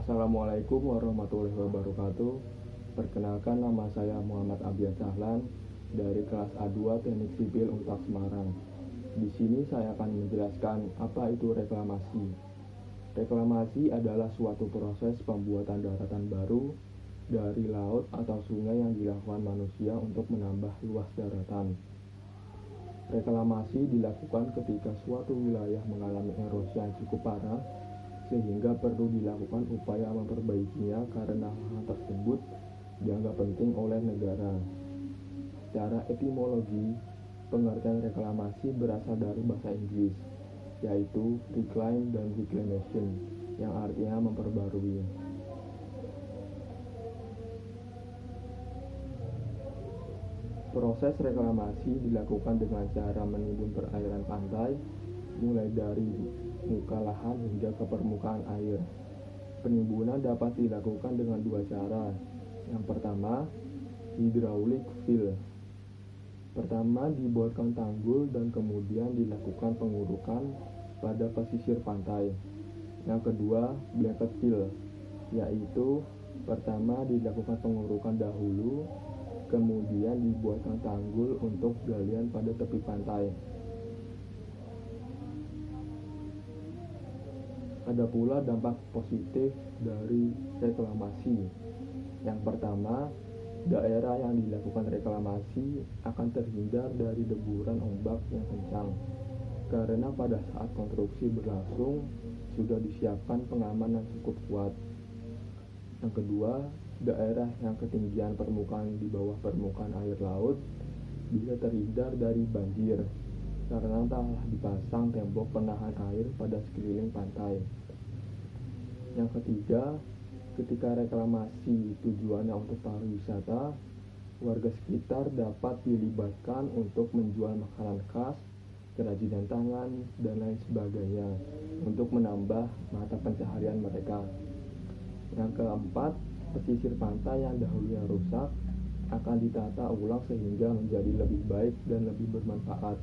Assalamualaikum warahmatullahi wabarakatuh. Perkenalkan, nama saya Muhammad Abdian Sahlan dari kelas A2 Teknik Sipil Unpad Semarang. Di sini saya akan menjelaskan apa itu reklamasi. Reklamasi adalah suatu proses pembuatan daratan baru dari laut atau sungai yang dilakukan manusia untuk menambah luas daratan. Reklamasi dilakukan ketika suatu wilayah mengalami erosi yang cukup parah sehingga perlu dilakukan upaya memperbaikinya karena hal tersebut dianggap penting oleh negara. Secara etimologi, pengertian reklamasi berasal dari bahasa Inggris, yaitu reclaim dan reclamation, yang artinya memperbarui. Proses reklamasi dilakukan dengan cara menimbun perairan pantai, mulai dari muka lahan hingga ke permukaan air. Penimbunan dapat dilakukan dengan dua cara. Yang pertama, hydraulic fill. Pertama, dibuatkan tanggul dan kemudian dilakukan pengurukan pada pesisir pantai. Yang kedua, blanket fill, yaitu pertama dilakukan pengurukan dahulu, kemudian dibuatkan tanggul untuk galian pada tepi pantai. Ada pula dampak positif dari reklamasi. Yang pertama, daerah yang dilakukan reklamasi akan terhindar dari deburan ombak yang kencang, karena pada saat konstruksi berlangsung sudah disiapkan pengaman yang cukup kuat. Yang kedua, daerah yang ketinggian permukaan di bawah permukaan air laut bisa terhindar dari banjir, karena telah dipasang tembok penahan air pada sekeliling pantai. Yang ketiga, ketika reklamasi tujuannya untuk pariwisata, warga sekitar dapat dilibatkan untuk menjual makanan khas, kerajinan tangan, dan lain sebagainya untuk menambah mata pencaharian mereka. Yang keempat, pesisir pantai yang dahulunya rusak akan ditata ulang sehingga menjadi lebih baik dan lebih bermanfaat.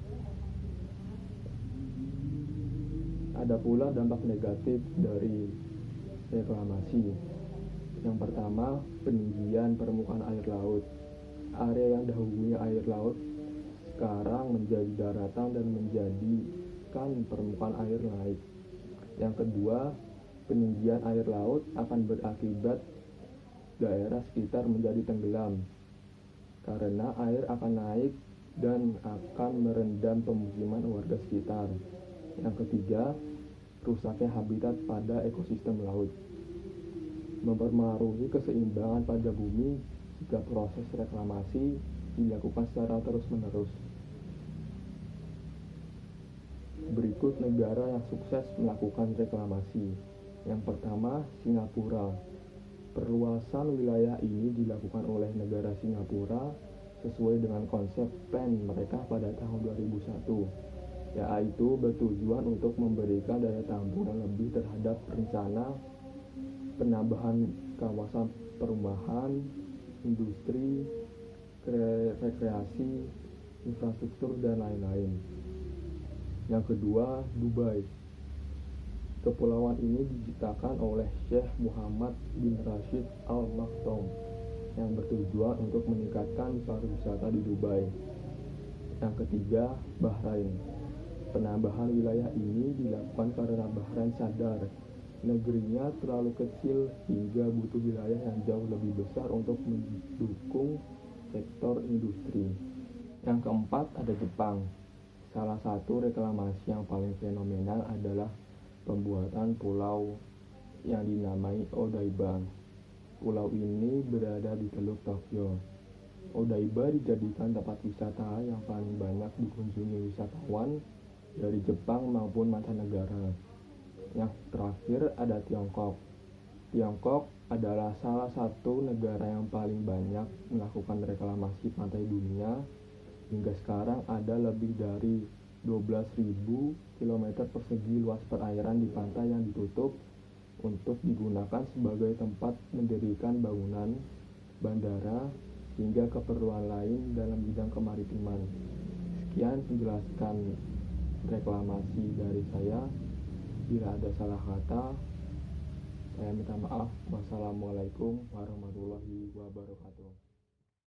Ada pula dampak negatif dari reklamasi. Yang pertama, peninggian permukaan air laut. Area yang dahulunya air laut sekarang menjadi daratan dan menjadikan permukaan air naik. Yang kedua, peninggian air laut akan berakibat daerah sekitar menjadi tenggelam, karena air akan naik dan akan merendam pemukiman warga sekitar. Yang ketiga, rusaknya habitat pada ekosistem laut, mempengaruhi keseimbangan pada bumi jika proses reklamasi dilakukan secara terus-menerus. Berikut negara yang sukses melakukan reklamasi. Yang pertama, Singapura. Perluasan wilayah ini dilakukan oleh negara Singapura sesuai dengan konsep plan mereka pada tahun 2001, yaitu bertujuan untuk memberikan daya tampung yang lebih terhadap rencana penambahan kawasan perumahan, industri, rekreasi, infrastruktur, dan lain-lain. Yang kedua, Dubai. Kepulauan ini diciptakan oleh Syekh Muhammad bin Rashid Al Maktoum yang bertujuan untuk meningkatkan pariwisata di Dubai. Yang ketiga, Bahrain. Penambahan wilayah ini dilakukan karena Bahrain sadar negerinya terlalu kecil hingga butuh wilayah yang jauh lebih besar untuk mendukung sektor industri. Yang keempat, ada Jepang. Salah satu reklamasi yang paling fenomenal adalah pembuatan pulau yang dinamai Odaiba. Pulau ini berada di Teluk Tokyo. Odaiba dijadikan tempat wisata yang paling banyak dikunjungi wisatawan dari Jepang maupun mancanegara. Yang terakhir ada Tiongkok. Tiongkok adalah salah satu negara yang paling banyak melakukan reklamasi pantai dunia. Hingga sekarang ada lebih dari 12.000 km persegi luas perairan di pantai yang ditutup untuk digunakan sebagai tempat mendirikan bangunan, bandara, hingga keperluan lain dalam bidang kemaritiman. Sekian penjelasan reklamasi dari saya. Bila ada salah kata, Saya minta maaf. Wassalamualaikum warahmatullahi wabarakatuh.